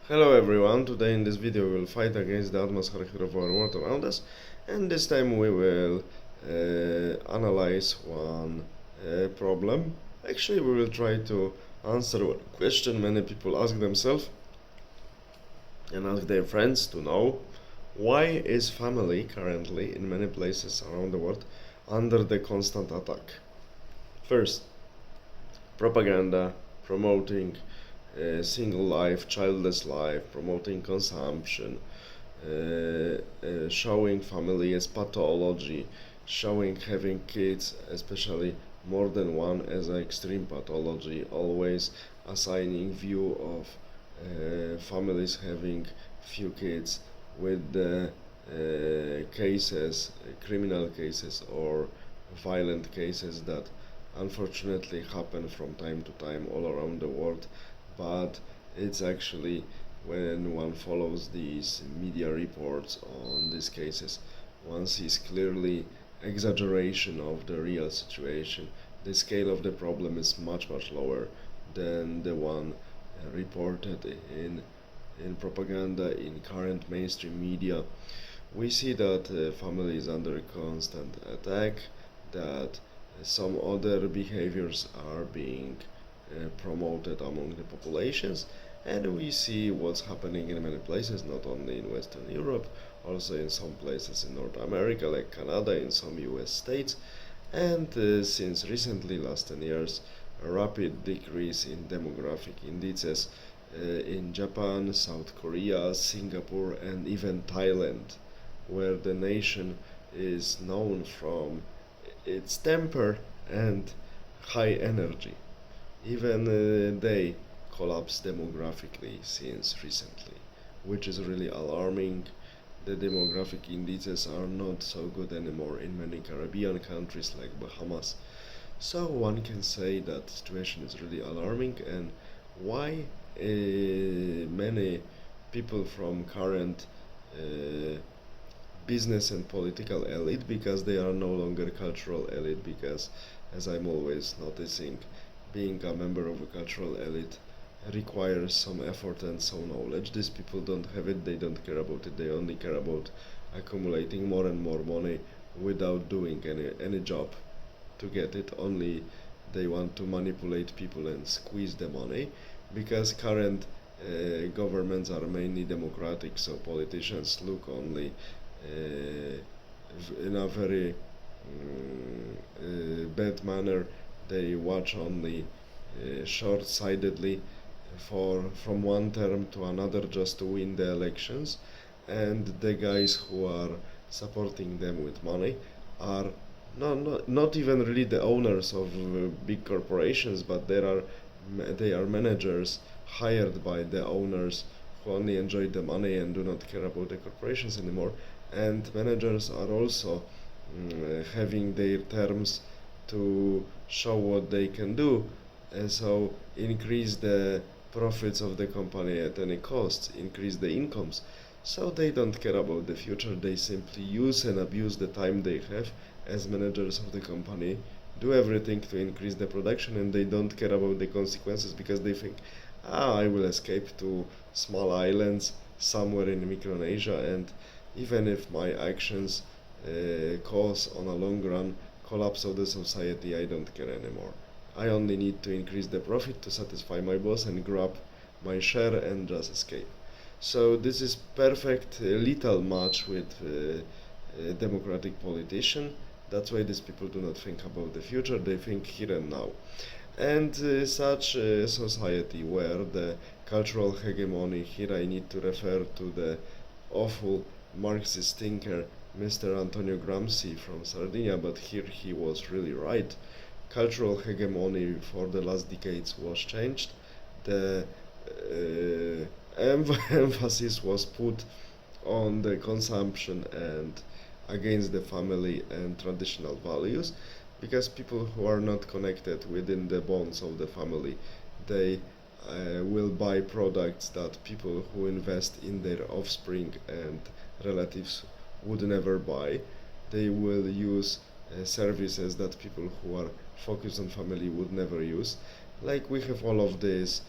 Hello everyone, today in this video we will fight against the atmosphere of our world around us, and this time we will analyze one problem. Actually, we will try to answer one question many people ask themselves and ask their friends to know: why is family currently in many places around the world under the constant attack? First, propaganda promoting single life, childless life, promoting consumption, showing family as pathology, showing having kids, especially more than one, as an extreme pathology, always assigning view of families having few kids with the cases, criminal cases or violent cases that unfortunately happen from time to time all around the world, but it's actually, when one follows these media reports on these cases, one sees clearly exaggeration of the real situation. The scale of the problem is much lower than the one reported in propaganda, in current mainstream media. We see that family is under constant attack, that some other behaviors are being promoted among the populations, and we see what's happening in many places, not only in Western Europe, also in some places in North America, like Canada, in some US states, and since recently, last 10 years, a rapid decrease in demographic indices in Japan, South Korea, Singapore, and even Thailand, where the nation is known from its temper and high energy. Even they collapsed demographically since recently, which is really alarming. The demographic indices are not so good anymore in many Caribbean countries like Bahamas. So one can say that the situation is really alarming, and why many people from current business and political elite, because they are no longer cultural elite, because as I'm always noticing, being a member of a cultural elite requires some effort and some knowledge. These people don't have it, they don't care about it, they only care about accumulating more and more money without doing any job to get it. Only they want to manipulate people and squeeze the money, because current governments are mainly democratic, so politicians look only in a very bad manner. They watch only short-sightedly for from one term to another just to win the elections, and the guys who are supporting them with money are not even really the owners of big corporations, but they are managers hired by the owners who only enjoy the money and do not care about the corporations anymore. And managers are also having their terms to show what they can do, and so increase the profits of the company at any cost, increase the incomes. So they don't care about the future, they simply use and abuse the time they have as managers of the company, do everything to increase the production, and they don't care about the consequences, because they think, I will escape to small islands somewhere in Micronesia, and even if my actions cause on a long run collapse of the society, I don't care anymore. I only need to increase the profit to satisfy my boss and grab my share and just escape. So this is perfect lethal match with democratic politician. That's why these people do not think about the future, they think here and now. And such a society where the cultural hegemony, here I need to refer to the awful Marxist thinker Mr. Antonio Gramsci from Sardinia, but here he was really right. Cultural hegemony for the last decades was changed. The emphasis was put on the consumption and against the family and traditional values, because people who are not connected within the bonds of the family, they will buy products that people who invest in their offspring and relatives would never buy. They will use services that people who are focused on family would never use. Like we have all of this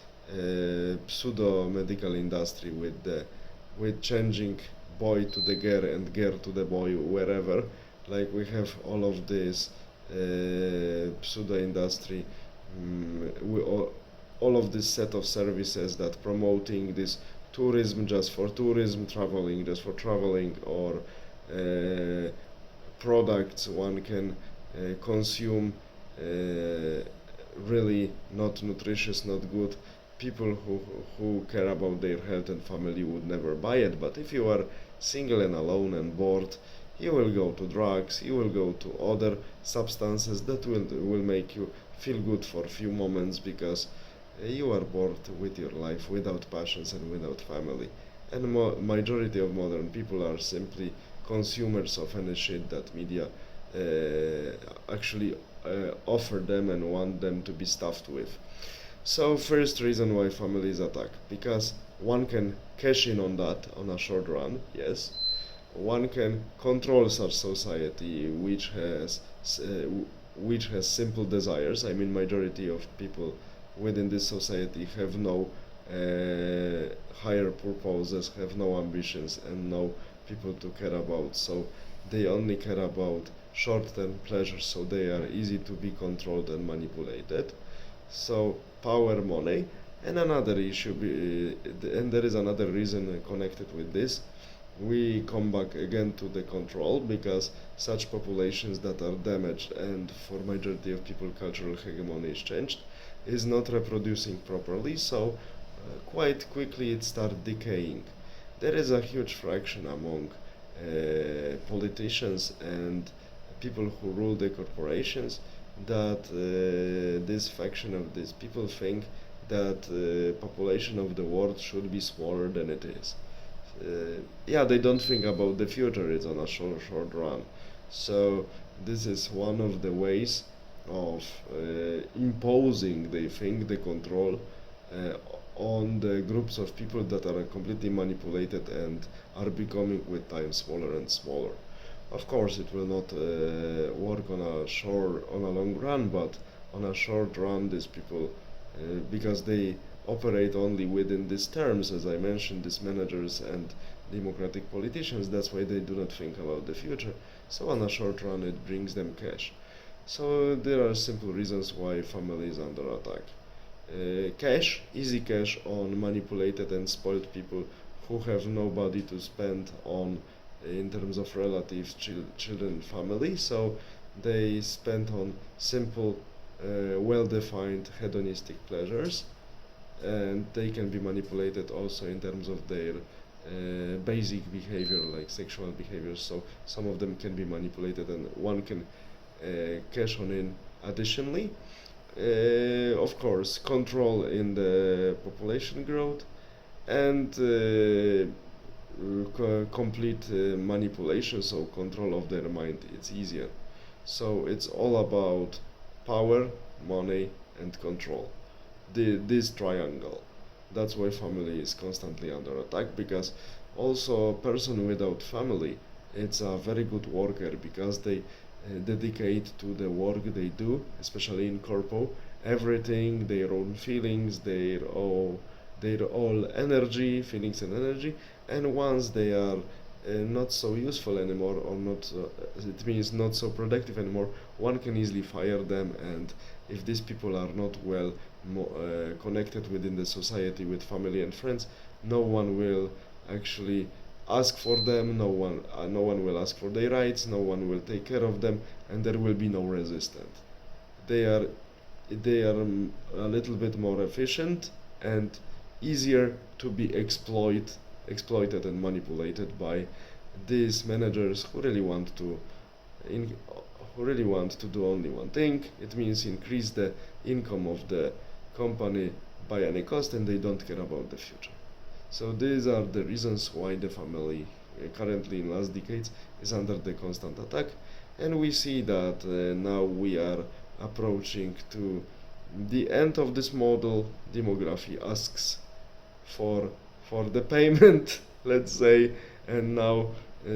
pseudo medical industry with changing boy to the girl and girl to the boy wherever. Like we have all of this pseudo industry, all of this set of services that promoting this tourism just for tourism, traveling just for traveling, or products one can consume really not nutritious, not good. People who care about their health and family would never buy it. But if you are single and alone and bored, you will go to drugs, you will go to other substances that will make you feel good for a few moments because you are bored with your life without passions and without family. And majority of modern people are simply consumers of any shit that media actually offer them and want them to be stuffed with. So first reason why family is attacked, because one can cash in on that on a short run, yes. One can control such society which has simple desires. I mean, majority of people within this society have no higher purposes, have no ambitions, and no people to care about. So they only care about short-term pleasures. So they are easy to be controlled and manipulated. So power, money, and another issue, and there is another reason connected with this. We come back again to the control, because such populations that are damaged and for majority of people cultural hegemony is changed, is not reproducing properly, so quite quickly it starts decaying. There is a huge fraction among politicians and people who rule the corporations that this faction of these people think that population of the world should be smaller than it is. Yeah, they don't think about the future, it's on a short run. So this is one of the ways of imposing, they think, the control on the groups of people that are completely manipulated and are becoming with time smaller and smaller. Of course, it will not work on a long run, but on a short run, these people, because they operate only within these terms, as I mentioned, these managers and democratic politicians, that's why they do not think about the future. So on a short run, it brings them cash. So there are simple reasons why family is under attack. Cash, easy cash on manipulated and spoiled people who have nobody to spend on in terms of relatives, children, family, so they spend on simple, well-defined hedonistic pleasures, and they can be manipulated also in terms of their basic behavior, like sexual behavior. So some of them can be manipulated and one can cash on in additionally. Of course, control in the population growth and complete manipulation, so control of their mind, it's easier. So it's all about power, money, and control. This triangle. That's why family is constantly under attack, because also a person without family, it's a very good worker, because they dedicate to the work they do, especially in corpo, everything, their own feelings, their all energy, feelings and energy, and once they are not so useful anymore, or not, it means not so productive anymore, one can easily fire them. And if these people are not well connected within the society with family and friends, no one will actually ask for them, no one will ask for their rights, no one will take care of them, and there will be no resistance. They are a little bit more efficient and easier to be exploited and manipulated by these managers who really want to do only one thing. It means increase the income of the company by any cost, and they don't care about the future. So these are the reasons why the family currently in last decades is under the constant attack, and we see that now we are approaching to the end of this model. Demography asks for the payment, let's say, and now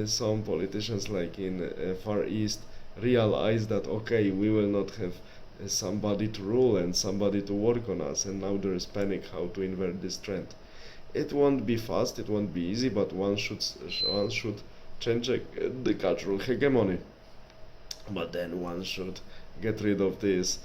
some politicians like in Far East realize that okay, we will not have somebody to rule and somebody to work on us, and now there is panic how to invert this trend. It won't be fast, it won't be easy, but one should change the cultural hegemony. But then one should get rid of these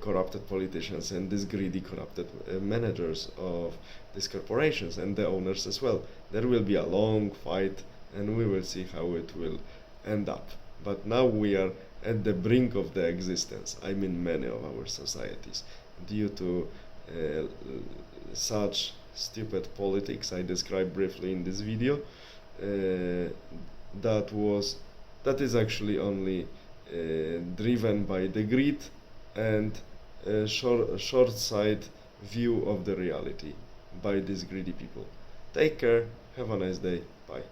corrupted politicians and these greedy, corrupted managers of these corporations and the owners as well. There will be a long fight, and we will see how it will end up. But now we are at the brink of the existence, I mean many of our societies, due to such stupid politics I described briefly in this video. That is actually only driven by the greed and short side view of the reality by these greedy people. Take care, have a nice day, bye.